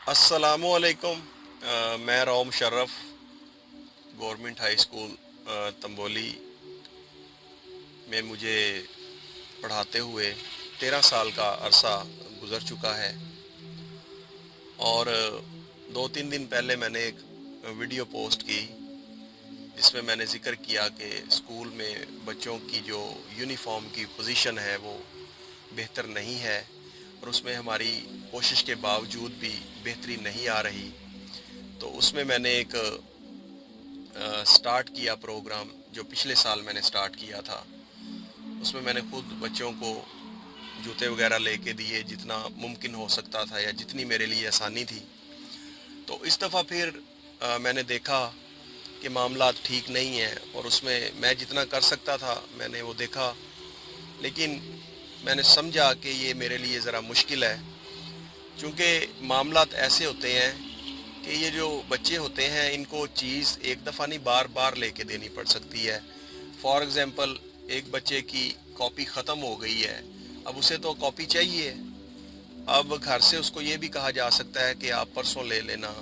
अस्सलामुअलैकुम। मैं raw Musharraf government high school Tamboli में मुझे पढ़ाते हुए 13 साल का अरसा गुज़र चुका है। और 2-3 दिन पहले मैंने एक वीडियो पोस्ट की जिसमें मैंने ज़िक्र किया कि स्कूल में बच्चों की जो यूनिफॉर्म की पोजीशन है वो बेहतर नहीं है, और उसमें हमारी कोशिश के बावजूद भी बेहतरी नहीं आ रही। तो उसमें मैंने एक स्टार्ट किया प्रोग्राम जो पिछले साल मैंने स्टार्ट किया था। उसमें मैंने खुद बच्चों को जूते वगैरह लेके दिए जितना मुमकिन हो सकता था या जितनी मेरे लिए आसानी थी। तो इस दफ़ा फिर मैंने देखा कि मामला ठीक नहीं है, और उसमें मैं जितना कर सकता था मैंने वो देखा, लेकिन मैंने समझा कि ये मेरे लिए ज़रा मुश्किल है, क्योंकि मामलात ऐसे होते हैं कि ये जो बच्चे होते हैं इनको चीज़ एक दफ़ा नहीं बार बार लेके देनी पड़ सकती है। फॉर एग्ज़ाम्पल, एक बच्चे की कॉपी ख़त्म हो गई है, अब उसे तो कॉपी चाहिए। अब घर से उसको ये भी कहा जा सकता है कि आप परसों ले लेना,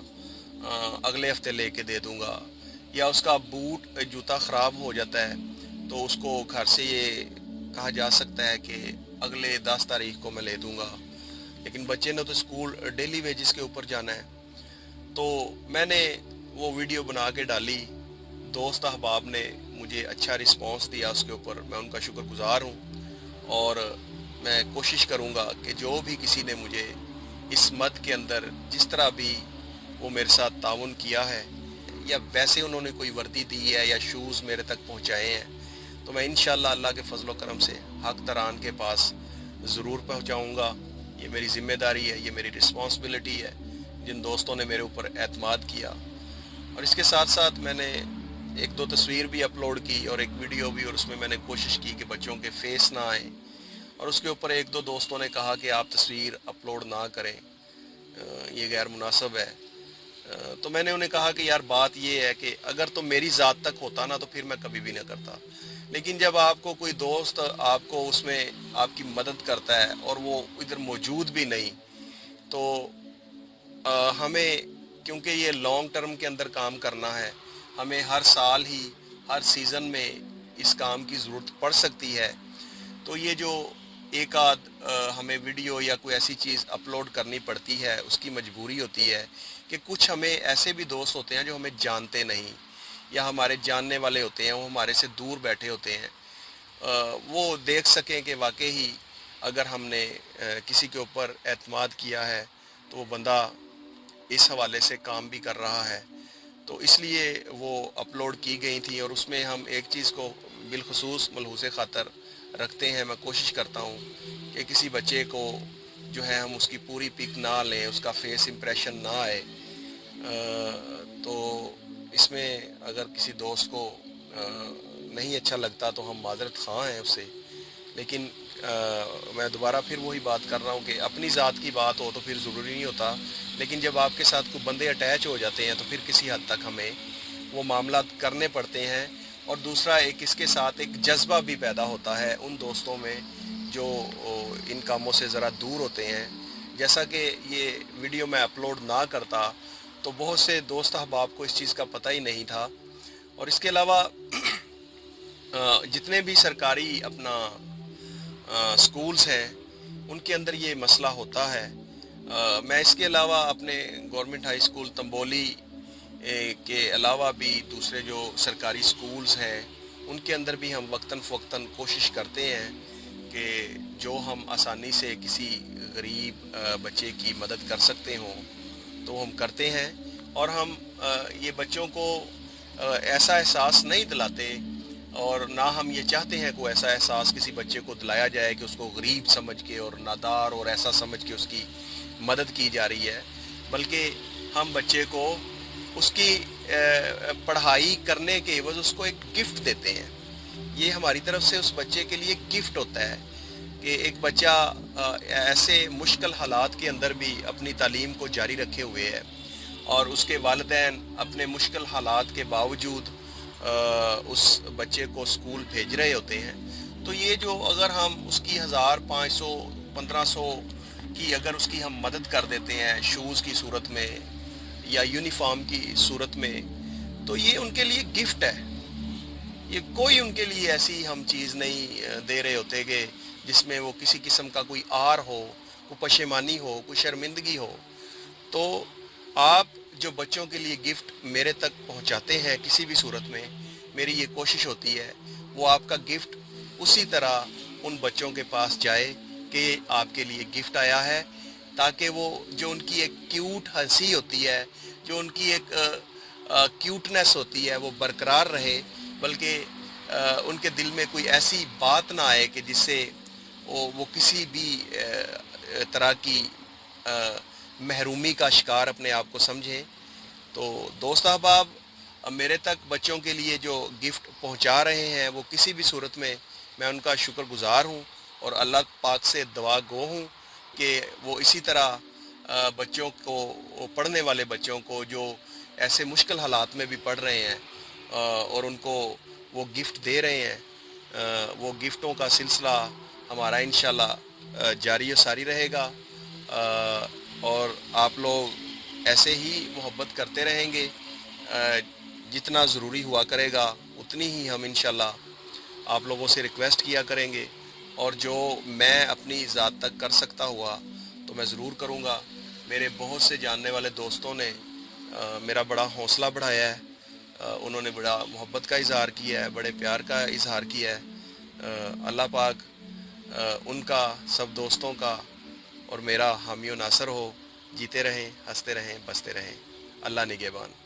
अगले हफ्ते लेके दे दूँगा। या उसका बूट जूता ख़राब हो जाता है तो उसको घर से ये कहा जा सकता है कि अगले 10 तारीख को मैं ले दूँगा, लेकिन बच्चे ने तो स्कूल डेली वेजेस के ऊपर जाना है। तो मैंने वो वीडियो बना के डाली, दोस्त अहबाब ने मुझे अच्छा रिस्पांस दिया उसके ऊपर, मैं उनका शुक्रगुज़ार हूँ। और मैं कोशिश करूँगा कि जो भी किसी ने मुझे इस मद के अंदर जिस तरह भी वो मेरे साथ ताउन किया है, या वैसे उन्होंने कोई वर्दी दी है या शूज़ मेरे तक पहुँचाए हैं, तो मैं इंशाअल्लाह अल्लाह के फजल व करम से हक तरान के पास ज़रूर पहुँचाऊँगा। ये मेरी ज़िम्मेदारी है, ये मेरी रिस्पॉन्सिबिलिटी है, जिन दोस्तों ने मेरे ऊपर एतमाद किया। और इसके साथ साथ मैंने एक दो तस्वीर भी अपलोड की और एक वीडियो भी, और उसमें मैंने कोशिश की कि बच्चों के फेस ना आए, और उसके ऊपर एक दो दोस्तों ने कहा कि आप तस्वीर अपलोड ना करें, ये गैर मुनासिब है। तो मैंने उन्हें कहा कि यार बात ये है कि अगर तो मेरी ज़ात तक होता ना तो फिर मैं कभी भी ना करता, लेकिन जब आपको कोई दोस्त आपको उसमें आपकी मदद करता है और वो इधर मौजूद भी नहीं, तो हमें, क्योंकि ये लॉन्ग टर्म के अंदर काम करना है, हमें हर साल ही हर सीज़न में इस काम की ज़रूरत पड़ सकती है। तो ये जो एक आध हमें वीडियो या कोई ऐसी चीज़ अपलोड करनी पड़ती है, उसकी मजबूरी होती है कि कुछ हमें ऐसे भी दोस्त होते हैं जो हमें जानते नहीं, या हमारे जानने वाले होते हैं, वो हमारे से दूर बैठे होते हैं। वो देख सकें कि वाकई ही अगर हमने किसी के ऊपर एतमाद किया है तो वो बंदा इस हवाले से काम भी कर रहा है। तो इसलिए वो अपलोड की गई थी, और उसमें हम एक चीज़ को बिलखसूस मलहूज़ ख़ातर रखते हैं। मैं कोशिश करता हूँ कि किसी बच्चे को जो है हम उसकी पूरी पिक ना लें, उसका फेस इम्प्रेशन ना आए। तो इसमें अगर किसी दोस्त को नहीं अच्छा लगता तो हम माज़रत ख़्वाह हैं उससे, लेकिन मैं दोबारा फिर वही बात कर रहा हूँ कि अपनी ज़ात की बात हो तो फिर ज़रूरी नहीं होता, लेकिन जब आपके साथ कोई बंदे अटैच हो जाते हैं तो फिर किसी हद तक हमें वो मामला करने पड़ते हैं। और दूसरा एक इसके साथ एक जज्बा भी पैदा होता है उन दोस्तों में जो इन कामों से ज़रा दूर होते हैं। जैसा कि ये वीडियो मैं अपलोड ना करता तो बहुत से दोस्त अहबाब को इस चीज़ का पता ही नहीं था। और इसके अलावा जितने भी सरकारी अपना स्कूल्स हैं उनके अंदर ये मसला होता है। मैं इसके अलावा अपने गवर्नमेंट हाई स्कूल तंबोली के अलावा भी दूसरे जो सरकारी स्कूल्स हैं उनके अंदर भी हम वक्तन फ़वक्तन कोशिश करते हैं कि जो हम आसानी से किसी गरीब बच्चे की मदद कर सकते हों तो हम करते हैं। और हम ये बच्चों को ऐसा एहसास नहीं दिलाते, और ना हम ये चाहते हैं कोई ऐसा एहसास किसी बच्चे को दिलाया जाए कि उसको गरीब समझ के और नादार और ऐसा समझ के उसकी मदद की जा रही है, बल्कि हम बच्चे को उसकी पढ़ाई करने के एवज़ उसको एक गिफ्ट देते हैं। ये हमारी तरफ से उस बच्चे के लिए गिफ्ट होता है कि एक बच्चा ऐसे मुश्किल हालात के अंदर भी अपनी तालीम को जारी रखे हुए है, और उसके वालिदैन अपने मुश्किल हालात के बावजूद उस बच्चे को स्कूल भेज रहे होते हैं। तो ये जो अगर हम उसकी 1500 1500 کہ اگر اس کی ہم مدد کر دیتے ہیں شوز کی صورت میں یا یونیفارم کی صورت میں، تو یہ ان کے لیے گفٹ ہے. یہ کوئی ان کے لیے ایسی ہم چیز نہیں دے رہے ہوتے کہ جس میں وہ کسی قسم کا کوئی آر ہو، کوئی پشیمانی ہو، کوئی شرمندگی ہو. تو آپ جو بچوں کے لیے گفٹ میرے تک پہنچاتے ہیں کسی بھی صورت میں، میری یہ کوشش ہوتی ہے وہ آپ کا گفٹ اسی طرح ان بچوں کے پاس جائے کہ آپ کے لیے گفٹ آیا ہے، تاکہ وہ جو ان کی ایک کیوٹ ہنسی ہوتی ہے، جو ان کی ایک کیوٹنس ہوتی ہے، وہ برقرار رہے، بلکہ ان کے دل میں کوئی ایسی بات نہ آئے کہ جس سے وہ کسی بھی طرح کی محرومی کا شکار اپنے آپ کو سمجھیں. تو دوست احباب، میرے تک بچوں کے لیے جو گفٹ پہنچا رہے ہیں وہ کسی بھی صورت میں ان کا شکر گزار ہوں، اور اللہ پاک سے دعا گو ہوں کہ وہ اسی طرح بچوں کو، پڑھنے والے بچوں کو جو ایسے مشکل حالات میں بھی پڑھ رہے ہیں اور ان کو وہ گفٹ دے رہے ہیں، وہ گفٹوں کا سلسلہ ہمارا انشاءاللہ جاری و ساری رہے گا، اور آپ لوگ ایسے ہی محبت کرتے رہیں گے. جتنا ضروری ہوا کرے گا اتنی ہی ہم انشاءاللہ آپ لوگوں سے ریکویسٹ کیا کریں گے، اور جو میں اپنی ذات تک کر سکتا ہوا تو میں ضرور کروں گا. میرے بہت سے جاننے والے دوستوں نے میرا بڑا حوصلہ بڑھایا ہے، انہوں نے بڑا محبت کا اظہار کیا ہے، بڑے پیار کا اظہار کیا ہے. اللہ پاک ان کا، سب دوستوں کا اور میرا حامی و ناصر ہو. جیتے رہیں، ہنستے رہیں، بستے رہیں. اللہ نگہبان.